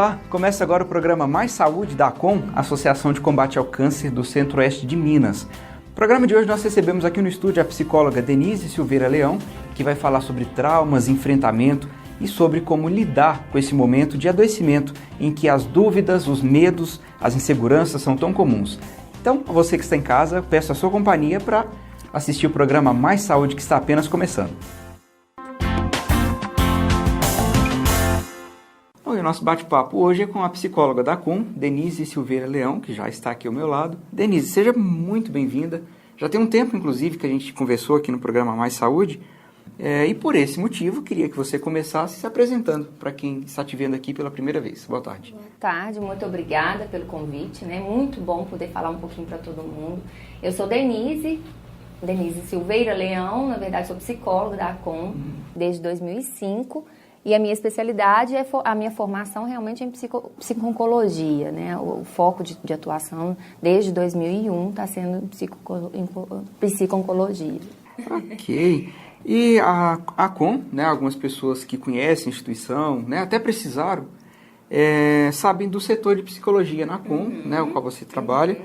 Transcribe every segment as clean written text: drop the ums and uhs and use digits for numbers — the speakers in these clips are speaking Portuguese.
Olá, começa agora o programa Mais Saúde da ACOM, Associação de Combate ao Câncer do Centro-Oeste de Minas. No programa de hoje nós recebemos aqui no estúdio a psicóloga Denise Silveira Leão, que vai falar sobre traumas, enfrentamento e sobre como lidar com esse momento de adoecimento em que as dúvidas, os medos, as inseguranças são tão comuns. Então, a você que está em casa, peço a sua companhia para assistir o programa Mais Saúde, que está apenas começando. E o nosso bate-papo hoje é com a psicóloga da ACOM, Denise Silveira Leão, que já está aqui ao meu lado. Denise, seja muito bem-vinda. Já tem um tempo, inclusive, que a gente conversou aqui no programa Mais Saúde. E por esse motivo, queria que você começasse se apresentando para quem está te vendo aqui pela primeira vez. Boa tarde. Boa tarde, muito obrigada pelo convite, né? Muito bom poder falar um pouquinho para todo mundo. Eu sou Denise Silveira Leão, na verdade sou psicóloga da ACOM desde 2005. E a minha especialidade, a minha formação realmente é em psico-oncologia, né? O foco de atuação desde 2001 está sendo psico-oncologia. Ok. E a ACOM, né, algumas pessoas que conhecem a instituição, né, até precisaram, sabem do setor de psicologia na ACOM, né, o qual você trabalha,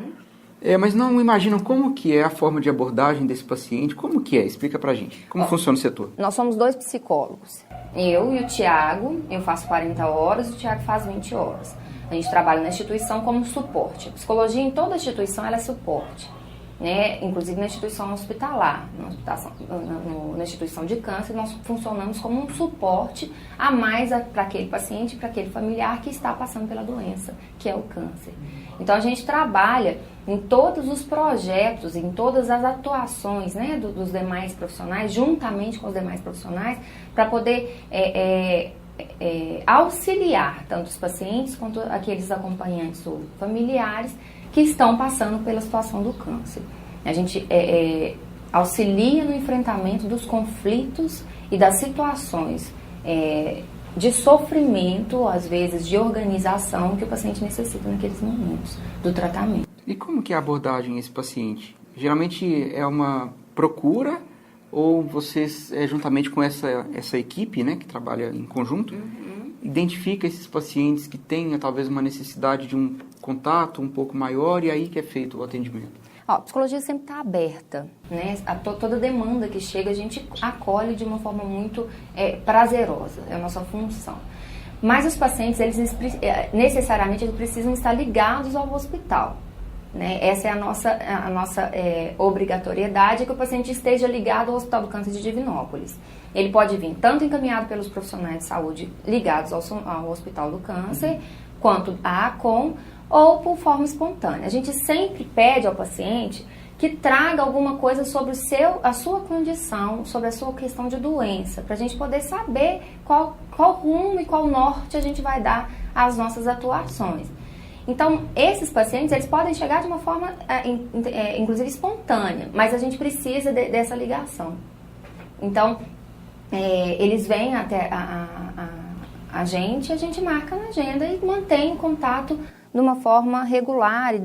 mas não imaginam como que é a forma de abordagem desse paciente, como que é? Explica pra gente, como funciona o setor. Nós somos 2 psicólogos, eu e o Tiago, eu faço 40 horas, o Tiago faz 20 horas. A gente trabalha na instituição como suporte. A psicologia em toda instituição ela é suporte, né? Inclusive na instituição hospitalar, na instituição de câncer, nós funcionamos como um suporte a mais para aquele paciente, para aquele familiar que está passando pela doença, que é o câncer. Então a gente trabalha em todos os projetos, em todas as atuações, né, dos demais profissionais, juntamente com os demais profissionais, para poder auxiliar tanto os pacientes quanto aqueles acompanhantes ou familiares que estão passando pela situação do câncer. A gente auxilia no enfrentamento dos conflitos e das situações de sofrimento, às vezes de organização, que o paciente necessita naqueles momentos do tratamento. E como que é a abordagem a esse paciente? Geralmente é uma procura ou vocês, juntamente com essa equipe, né, que trabalha em conjunto, identifica esses pacientes que têm talvez uma necessidade de um contato um pouco maior e aí que é feito o atendimento? A psicologia sempre está aberta, né? Toda demanda que chega a gente acolhe de uma forma muito prazerosa, é a nossa função. Mas os pacientes, necessariamente eles precisam estar ligados ao hospital, né? Essa é a nossa obrigatoriedade, que o paciente esteja ligado ao Hospital do Câncer de Divinópolis. Ele pode vir tanto encaminhado pelos profissionais de saúde ligados ao Hospital do Câncer, quanto à ACOM, ou por forma espontânea. A gente sempre pede ao paciente que traga alguma coisa sobre a sua condição, sobre a sua questão de doença, para a gente poder saber qual rumo e qual norte a gente vai dar às nossas atuações. Então, esses pacientes, eles podem chegar de uma forma, inclusive, espontânea, mas a gente precisa dessa ligação. Então, eles vêm até a gente marca na agenda e mantém o contato de uma forma regular e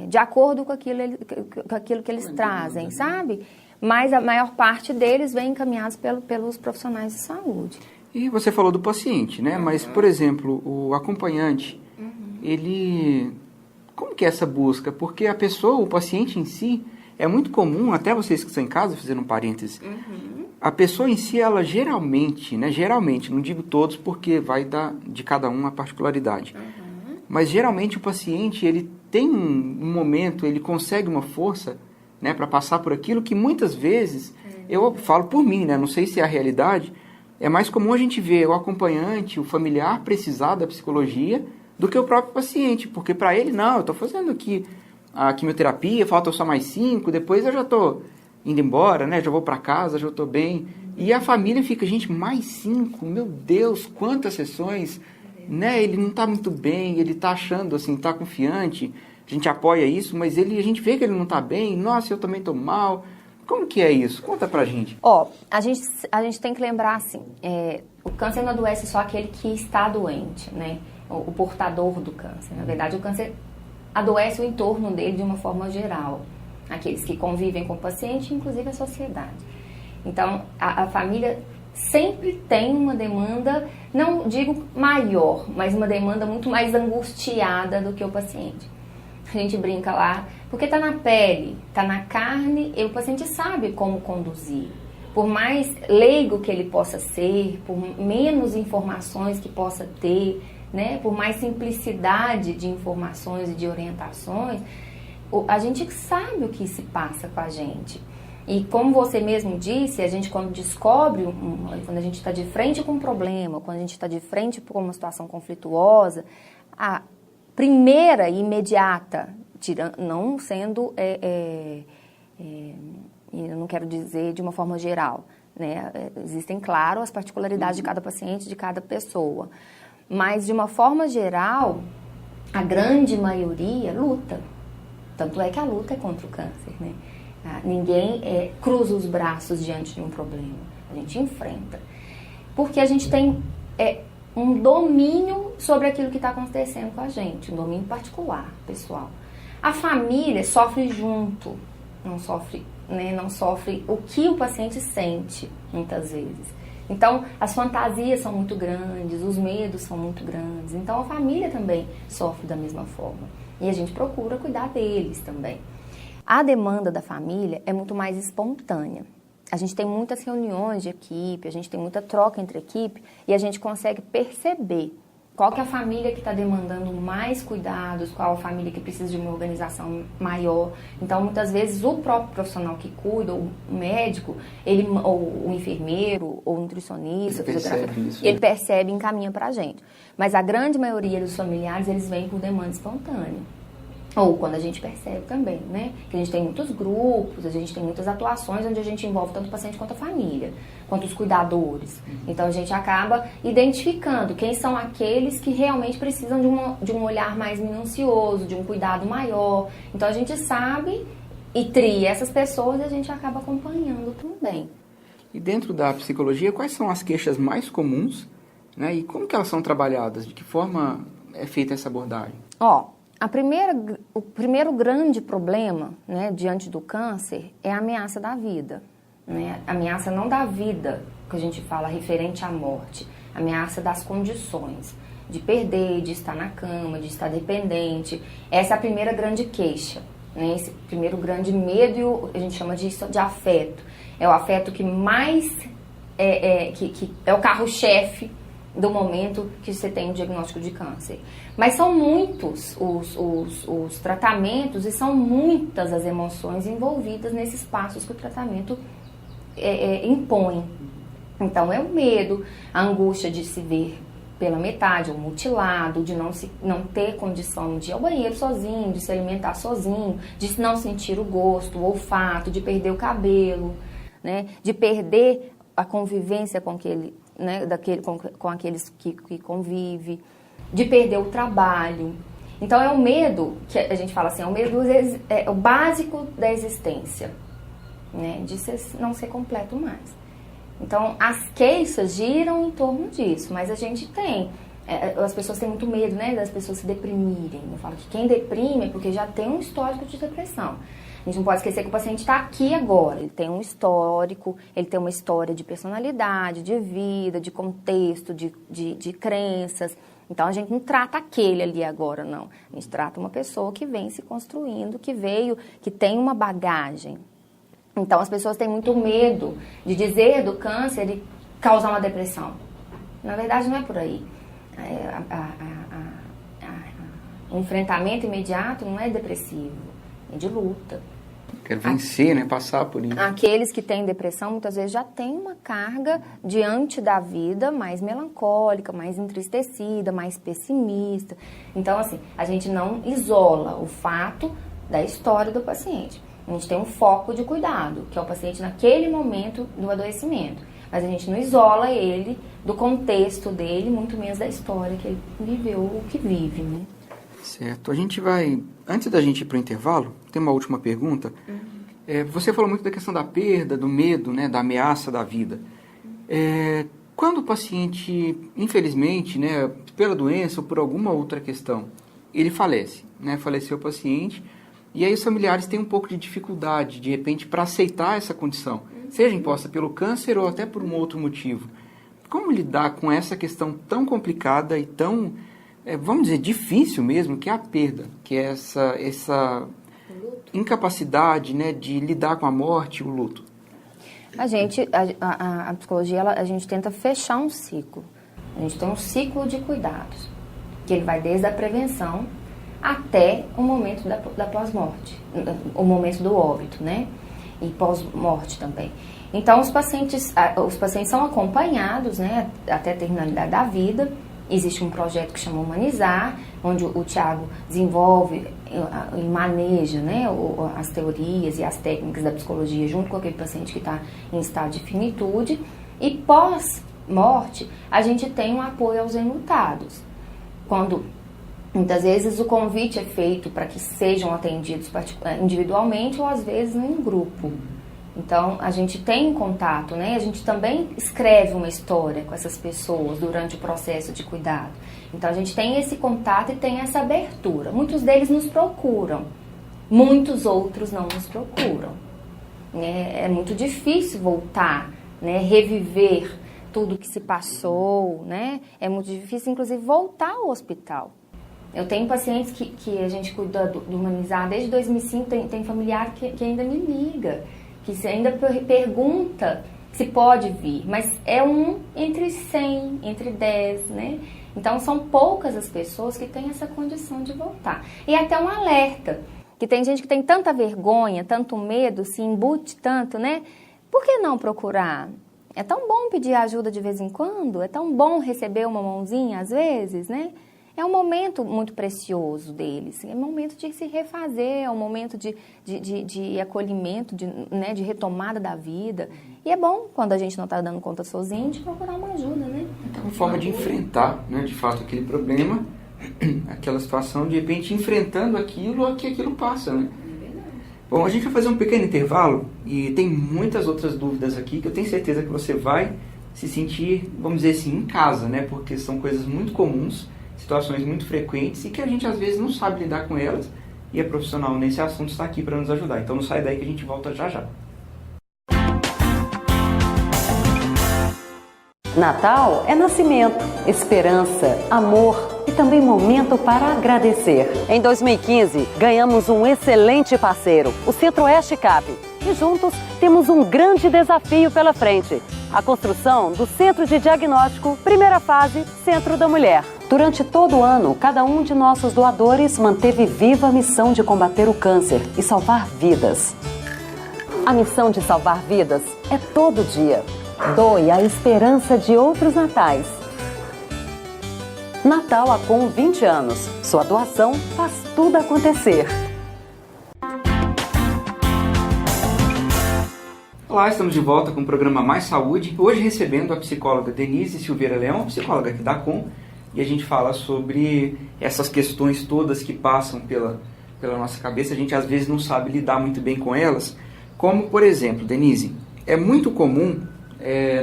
de acordo com aquilo que eles trazem, sabe? Mas a maior parte deles vem encaminhados pelos profissionais de saúde. E você falou do paciente, né? Mas, por exemplo, o acompanhante, ele... Como que é essa busca? Porque a pessoa, o paciente em si, é muito comum, até vocês que estão em casa, fazendo um parêntese, a pessoa em si, ela geralmente, não digo todos porque vai dar de cada um a particularidade, mas geralmente o paciente, ele tem um momento, ele consegue uma força, né, para passar por aquilo que muitas vezes, eu falo por mim, né, não sei se é a realidade, é mais comum a gente ver o acompanhante, o familiar precisar da psicologia do que o próprio paciente, porque para ele, não, eu estou fazendo aqui a quimioterapia, falta só mais 5, depois eu já estou indo embora, né? Já vou para casa, já estou bem. E a família fica, gente, mais 5, meu Deus, quantas sessões, né? Ele não está muito bem, ele está achando, assim, está confiante, a gente apoia isso, mas a gente vê que ele não está bem, nossa, eu também estou mal. Como que é isso? Conta pra gente. A gente tem que lembrar, assim, o câncer não adoece só aquele que está doente, né? O portador do câncer. Na verdade, o câncer adoece o entorno dele de uma forma geral. Aqueles que convivem com o paciente, inclusive a sociedade. Então, a família sempre tem uma demanda, não digo maior, mas uma demanda muito mais angustiada do que o paciente. A gente brinca lá, porque está na pele, está na carne, e o paciente sabe como conduzir. Por mais leigo que ele possa ser, por menos informações que possa ter, né, por mais simplicidade de informações e de orientações, a gente sabe o que se passa com a gente. E como você mesmo disse, a gente quando descobre, quando a gente está de frente com um problema, quando a gente está de frente com uma situação conflituosa, a primeira e imediata, não sendo, eu não quero dizer de uma forma geral, né? Existem, claro, as particularidades de cada paciente, de cada pessoa, mas de uma forma geral, a grande maioria luta. Tanto é que a luta é contra o câncer, né? Ninguém cruza os braços diante de um problema. A gente enfrenta. Porque a gente tem um domínio sobre aquilo que está acontecendo com a gente. Um domínio particular, pessoal. A família sofre junto. Não sofre, né? Não sofre o que o paciente sente, muitas vezes. Então, as fantasias são muito grandes, os medos são muito grandes. Então, a família também sofre da mesma forma. E a gente procura cuidar deles também. A demanda da família é muito mais espontânea. A gente tem muitas reuniões de equipe, a gente tem muita troca entre equipe e a gente consegue perceber qual que é a família que está demandando mais cuidados, qual a família que precisa de uma organização maior. Então, muitas vezes, o próprio profissional que cuida, o médico, ou o enfermeiro, ou o nutricionista, ele percebe e encaminha para a gente. Mas a grande maioria dos familiares, eles vêm por demanda espontânea. Ou quando a gente percebe também, né? Que a gente tem muitos grupos, a gente tem muitas atuações onde a gente envolve tanto o paciente quanto a família, quanto os cuidadores. Então a gente acaba identificando quem são aqueles que realmente precisam de um olhar mais minucioso, de um cuidado maior. Então a gente sabe e tria essas pessoas e a gente acaba acompanhando também. E dentro da psicologia, quais são as queixas mais comuns, né? E como que elas são trabalhadas? De que forma é feita essa abordagem? O primeiro grande problema, né, diante do câncer é a ameaça da vida. Né? A ameaça não da vida, que a gente fala referente à morte, a ameaça das condições, de perder, de estar na cama, de estar dependente. Essa é a primeira grande queixa, né? Esse primeiro grande medo, a gente chama disso de afeto. É o afeto que mais que é o carro-chefe do momento que você tem um diagnóstico de câncer. Mas são muitos os tratamentos e são muitas as emoções envolvidas nesses passos que o tratamento impõe. Então é o medo, a angústia de se ver pela metade ou mutilado, de não ter condição de ir ao banheiro sozinho, de se alimentar sozinho, de não sentir o gosto, o olfato, de perder o cabelo, né? De perder a convivência com aquele, né, com aqueles que convive, de perder o trabalho. Então é o medo, que a gente fala assim, é o medo o básico da existência, né, de não ser completo mais. Então as queixas giram em torno disso, mas a gente tem, as pessoas têm muito medo, né, das pessoas se deprimirem. Eu falo que quem deprime é porque já tem um histórico de depressão. A gente não pode esquecer que o paciente está aqui agora, ele tem um histórico, ele tem uma história de personalidade, de vida, de contexto, de crenças. Então, a gente não trata aquele ali agora, não. A gente trata uma pessoa que vem se construindo, que tem uma bagagem. Então, as pessoas têm muito medo de dizer do câncer e causar uma depressão. Na verdade, não é por aí. O enfrentamento imediato não é depressivo. De luta. Quero vencer, né? Passar por isso. Aqueles que têm depressão, muitas vezes já têm uma carga diante da vida mais melancólica, mais entristecida, mais pessimista. Então, assim, a gente não isola o fato da história do paciente. A gente tem um foco de cuidado, que é o paciente naquele momento do adoecimento. Mas a gente não isola ele do contexto dele, muito menos da história que ele viveu, o que vive, né? Certo. A gente vai... Antes da gente ir para o intervalo, tem uma última pergunta. Você falou muito da questão da perda, do medo, né, da ameaça da vida. Quando o paciente, infelizmente, né, pela doença ou por alguma outra questão, ele falece, né, faleceu o paciente, e aí os familiares têm um pouco de dificuldade, de repente, para aceitar essa condição. seja imposta pelo câncer ou até por um outro motivo. Como lidar com essa questão tão complicada e tão, vamos dizer, difícil mesmo, que é a perda, que é essa incapacidade, né, de lidar com a morte e o luto? A psicologia, a gente tenta fechar um ciclo. A gente tem um ciclo de cuidados, que ele vai desde a prevenção até o momento da pós-morte, o momento do óbito, né? E pós-morte também. Então, os pacientes são acompanhados, né, até a terminalidade da vida. Existe um projeto que chama Humanizar, onde o Thiago desenvolve e maneja, né, as teorias e as técnicas da psicologia junto com aquele paciente que está em estado de finitude. E pós-morte, a gente tem um apoio aos enlutados. Quando, muitas vezes, o convite é feito para que sejam atendidos individualmente ou, às vezes, em grupo. Então, a gente tem contato, né? A gente também escreve uma história com essas pessoas durante o processo de cuidado. Então, a gente tem esse contato e tem essa abertura. Muitos deles nos procuram, muitos outros não nos procuram. É muito difícil voltar, né? Reviver tudo que se passou, né? É muito difícil, inclusive, voltar ao hospital. Eu tenho pacientes que a gente cuida do Humanizar desde 2005, tem familiar que ainda me liga, que se ainda pergunta se pode vir, mas é entre 100, entre 10, né? Então, são poucas as pessoas que têm essa condição de voltar. E até um alerta, que tem gente que tem tanta vergonha, tanto medo, se embute tanto, né? Por que não procurar? É tão bom pedir ajuda de vez em quando, é tão bom receber uma mãozinha às vezes, né? É um momento muito precioso deles, é um momento de se refazer, é um momento de acolhimento, né, de retomada da vida. E é bom, quando a gente não está dando conta sozinho, de procurar uma ajuda, né? É uma forma de enfrentar, né, de fato, aquele problema, aquela situação, de repente, enfrentando aquilo, que aquilo passa, né? Bom, a gente vai fazer um pequeno intervalo e tem muitas outras dúvidas aqui que eu tenho certeza que você vai se sentir, vamos dizer assim, em casa, né? Porque são coisas muito comuns, situações muito frequentes e que a gente às vezes não sabe lidar com elas, e a profissional nesse assunto está aqui para nos ajudar. Então não sai daí que a gente volta já já. Natal é nascimento, esperança, amor e também momento para agradecer. Em 2015, ganhamos um excelente parceiro, o Centro-Oeste Cap. E juntos temos um grande desafio pela frente: a construção do Centro de Diagnóstico, primeira fase, Centro da Mulher. Durante todo o ano, cada um de nossos doadores manteve viva a missão de combater o câncer e salvar vidas. A missão de salvar vidas é todo dia. Doe a esperança de outros natais. Natal Acom 20 anos. Sua doação faz tudo acontecer. Olá, estamos de volta com o programa Mais Saúde. Hoje recebendo a psicóloga Denise Silveira Leão, psicóloga aqui da Acom, e a gente fala sobre essas questões todas que passam pela nossa cabeça. A gente às vezes não sabe lidar muito bem com elas. Como, por exemplo, Denise, é muito comum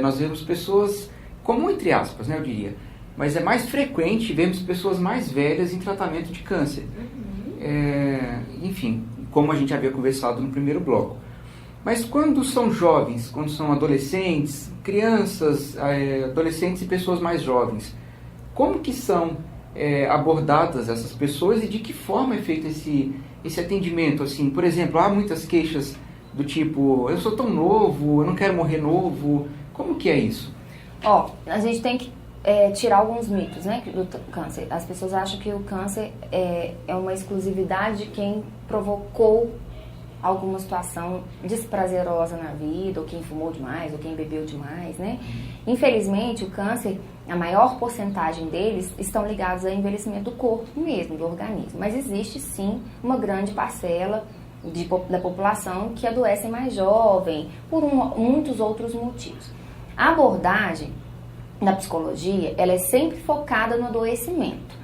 nós vemos pessoas, comum entre aspas, né, eu diria, mas é mais frequente vermos pessoas mais velhas em tratamento de câncer. Enfim, como a gente havia conversado no primeiro bloco. Mas quando são jovens, quando são adolescentes, crianças, adolescentes e pessoas mais jovens, como que são abordadas essas pessoas e de que forma é feito esse atendimento? Assim, por exemplo, há muitas queixas do tipo, eu sou tão novo, eu não quero morrer novo. Como que é isso? A gente tem que tirar alguns mitos, né, do câncer. As pessoas acham que o câncer é uma exclusividade de quem provocou alguma situação desprazerosa na vida, ou quem fumou demais, ou quem bebeu demais, né? Infelizmente, o câncer, a maior porcentagem deles estão ligados ao envelhecimento do corpo mesmo, do organismo. Mas existe sim uma grande parcela da população que adoecem mais jovem, por muitos outros motivos. A abordagem da psicologia, ela é sempre focada no adoecimento,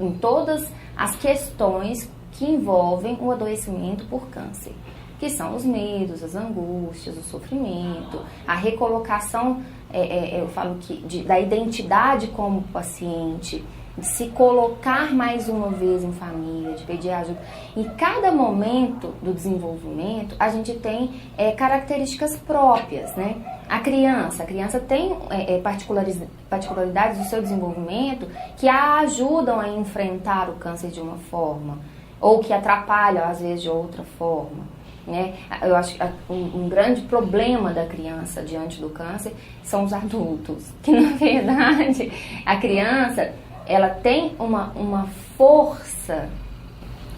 em todas as questões que envolvem o adoecimento por câncer, que são os medos, as angústias, o sofrimento, a recolocação, eu falo da identidade como paciente, de se colocar mais uma vez em família, de pedir ajuda. Em cada momento do desenvolvimento, a gente tem características próprias, né? A criança tem particularidades do seu desenvolvimento que a ajudam a enfrentar o câncer de uma forma, ou que atrapalham, às vezes, de outra forma, né? Eu acho que um grande problema da criança diante do câncer são os adultos, que na verdade a criança ela tem uma força,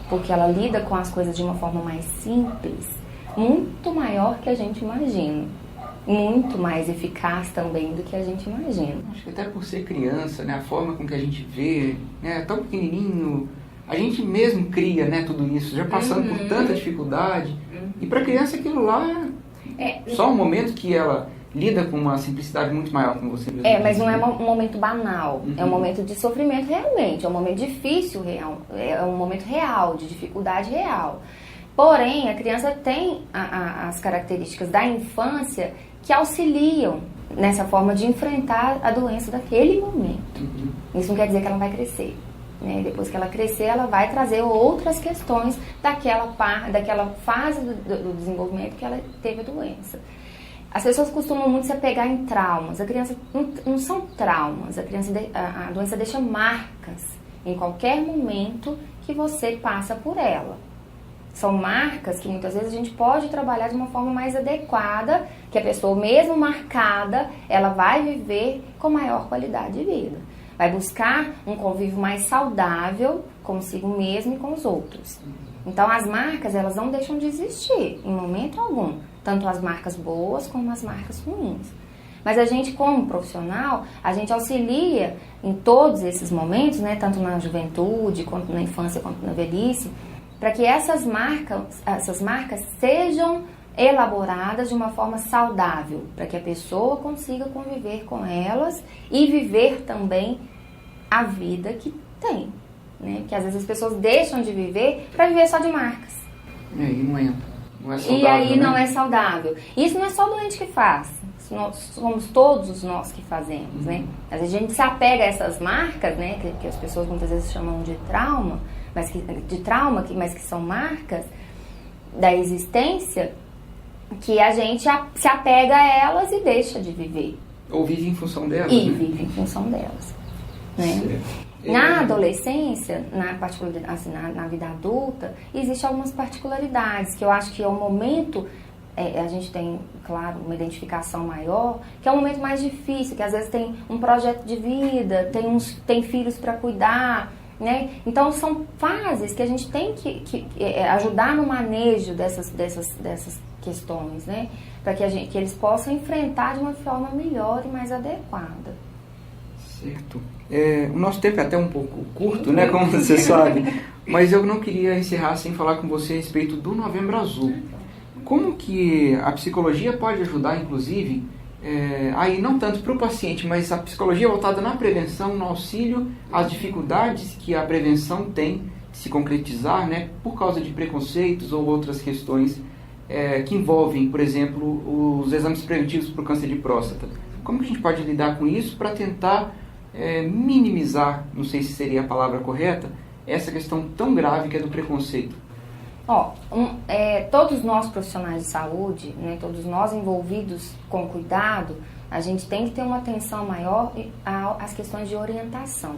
porque ela lida com as coisas de uma forma mais simples, muito maior que a gente imagina, muito mais eficaz também do que a gente imagina. Acho que até por ser criança, né, a forma com que a gente vê, né, tão pequenininho, a gente mesmo cria, né, tudo isso, já passando por tanta dificuldade. E para a criança aquilo lá é só um momento que ela lida com uma simplicidade muito maior, como você mesmo mas não é um momento banal, é um momento de sofrimento realmente, é um momento difícil real, é um momento real, de dificuldade real. Porém, a criança tem as características da infância que auxiliam nessa forma de enfrentar a doença daquele momento. Isso não quer dizer que ela vai crescer. Né? Depois que ela crescer, ela vai trazer outras questões daquela fase do desenvolvimento que ela teve a doença. As pessoas costumam muito se apegar em traumas. A criança não são traumas. A doença deixa marcas em qualquer momento que você passa por ela. São marcas que muitas vezes a gente pode trabalhar de uma forma mais adequada, que a pessoa, mesmo marcada, ela vai viver com maior qualidade de vida. Vai buscar um convívio mais saudável consigo mesmo e com os outros. Então, as marcas, elas não deixam de existir em momento algum. Tanto as marcas boas como as marcas ruins. Mas a gente, como profissional, a gente auxilia em todos esses momentos, né, tanto na juventude, quanto na infância, quanto na velhice, para que essas marcas sejam elaboradas de uma forma saudável, para que a pessoa consiga conviver com elas e viver também a vida que tem, né? Porque às vezes as pessoas deixam de viver para viver só de marcas. E aí não é saudável, e aí não né? é saudável. Isso não é só o doente que faz, somos todos nós que fazemos, né? Às vezes a gente se apega a essas marcas, né? Que as pessoas muitas vezes chamam de trauma, mas que são marcas da existência, que a gente se apega a elas e deixa de viver. Ou vive em função delas. Vive em função delas. Né? Na adolescência, na vida adulta, existem algumas particularidades que eu acho que é o momento, a gente tem, claro, uma identificação maior, que é um momento mais difícil, que às vezes tem um projeto de vida, tem filhos para cuidar, né? Então são fases que a gente tem que ajudar no manejo dessas questões, né? Para que eles possam enfrentar de uma forma melhor e mais adequada. Certo. O nosso tempo é até um pouco curto, né, como você sabe, mas eu não queria encerrar sem falar com você a respeito do Novembro Azul. Como que a psicologia pode ajudar, inclusive, aí não tanto para o paciente, mas a psicologia voltada na prevenção, no auxílio às dificuldades que a prevenção tem de se concretizar, né, por causa de preconceitos ou outras questões que envolvem, por exemplo, os exames preventivos para o câncer de próstata. Como que a gente pode lidar com isso para tentar minimizar, não sei se seria a palavra correta, essa questão tão grave que é do preconceito? Todos nós profissionais de saúde, né, todos nós envolvidos com cuidado, a gente tem que ter uma atenção maior às questões de orientação.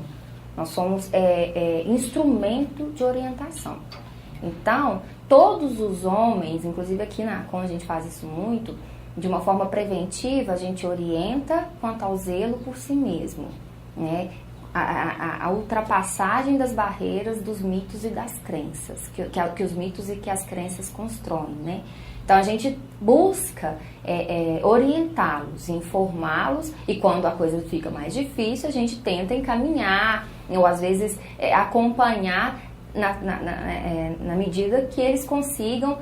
Nós somos instrumento de orientação. Então, todos os homens, inclusive aqui na ACOM a gente faz isso muito, de uma forma preventiva, a gente orienta quanto ao zelo por si mesmo, né? A ultrapassagem das barreiras dos mitos e das crenças, que os mitos e que as crenças constroem, né? Então a gente busca orientá-los, informá-los, e quando a coisa fica mais difícil, a gente tenta encaminhar, ou às vezes acompanhar na medida que eles consigam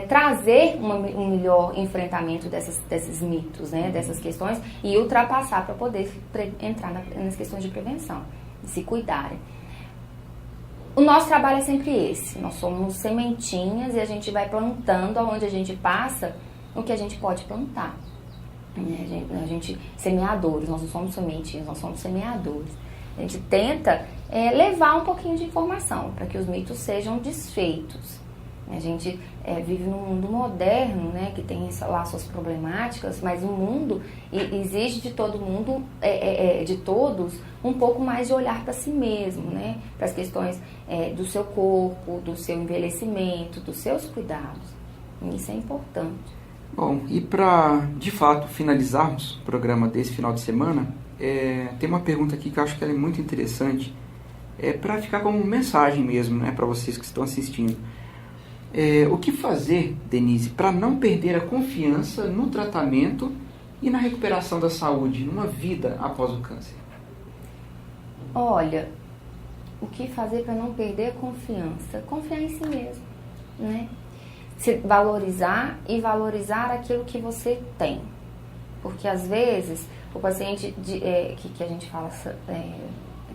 trazer um melhor enfrentamento desses mitos, né, dessas questões, e ultrapassar para poder entrar nas questões de prevenção, de se cuidarem. O nosso trabalho é sempre esse, nós somos sementinhas e a gente vai plantando aonde a gente passa o que a gente pode plantar. A gente semeadores, nós não somos sementinhas, nós somos semeadores. A gente tenta levar um pouquinho de informação para que os mitos sejam desfeitos. A gente vive num mundo moderno, né, que tem lá suas problemáticas, mas o mundo exige de todo mundo, de todos, um pouco mais de olhar para si mesmo, né, para as questões do seu corpo, do seu envelhecimento, dos seus cuidados. Isso é importante. Bom, e para, de fato, finalizarmos o programa desse final de semana, tem uma pergunta aqui que eu acho que ela é muito interessante, para ficar como mensagem mesmo, né, para vocês que estão assistindo. O que fazer, Denise, para não perder a confiança no tratamento e na recuperação da saúde, numa vida após o câncer? Olha, o que fazer para não perder a confiança? Confiar em si mesmo, né? Se valorizar e valorizar aquilo que você tem. Porque às vezes o paciente que a gente fala,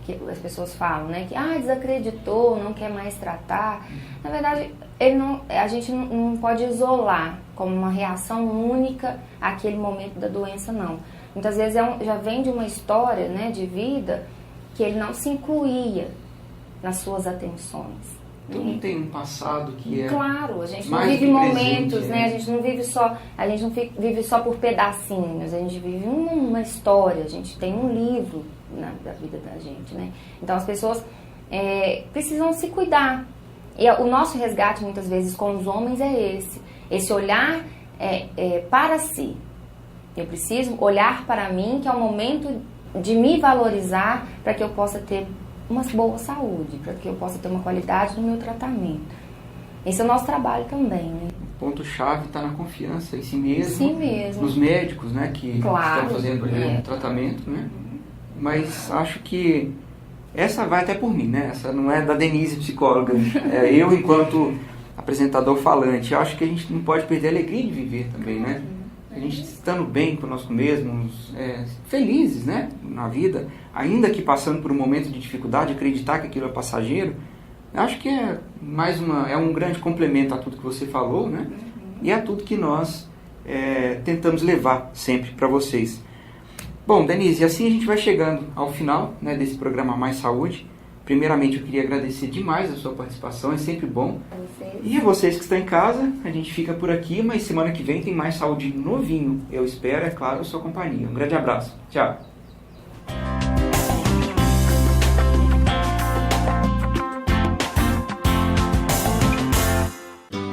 que as pessoas falam, né, que desacreditou, não quer mais tratar. Na verdade, a gente não pode isolar como uma reação única àquele momento da doença, não. Muitas vezes já vem de uma história, né, de vida que ele não se incluía nas suas atenções. Então não tem um passado que é... Claro, a gente não vive momentos, presente, né? A gente não vive só por pedacinhos, a gente vive uma história, a gente tem um livro da vida da gente, né? Então as pessoas precisam se cuidar. E o nosso resgate muitas vezes com os homens é esse olhar para si. Eu preciso olhar para mim, que é o momento de me valorizar para que eu possa ter uma boa saúde, para que eu possa ter uma qualidade no meu tratamento. Esse é o nosso trabalho também, né? O ponto-chave está na confiança em si mesmo. Si mesmo. Nos médicos, né, que estão fazendo ali o tratamento, né? Mas acho que essa vai até por mim, né? Essa não é da Denise, psicóloga. Eu, enquanto apresentador falante, acho que a gente não pode perder a alegria de viver também, né? A gente estando bem conosco mesmos, felizes, né, na vida, ainda que passando por um momento de dificuldade, acreditar que aquilo é passageiro, acho que é um grande complemento a tudo que você falou, né, e a tudo que nós tentamos levar sempre para vocês. Bom, Denise, assim a gente vai chegando ao final, né, desse programa Mais Saúde. Primeiramente, eu queria agradecer demais a sua participação, é sempre bom. E a vocês que estão em casa, a gente fica por aqui, mas semana que vem tem mais saúde novinho. Eu espero, é claro, a sua companhia. Um grande abraço. Tchau.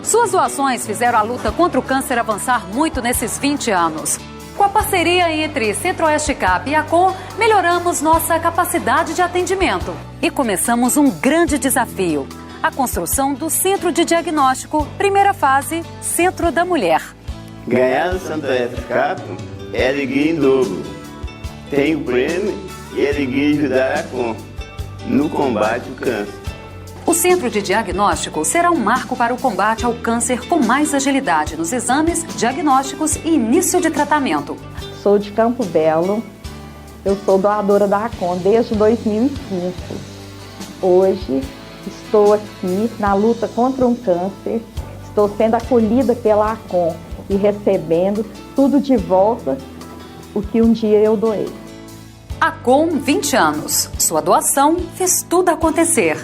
Suas doações fizeram a luta contra o câncer avançar muito nesses 20 anos. Com a parceria entre Centro-Oeste Cap e a Com, melhoramos nossa capacidade de atendimento e começamos um grande desafio: a construção do Centro de Diagnóstico, primeira fase, Centro da Mulher. Ganhar no Centro-Oeste Cap é alegria em dobro. Tem o prêmio e é alegria ajudar a Com no combate ao câncer. O Centro de Diagnóstico será um marco para o combate ao câncer com mais agilidade nos exames, diagnósticos e início de tratamento. Sou de Campo Belo, eu sou doadora da ACOM desde 2005. Hoje estou aqui na luta contra um câncer, estou sendo acolhida pela ACOM e recebendo tudo de volta o que um dia eu doei. ACOM 20 anos. Sua doação fez tudo acontecer.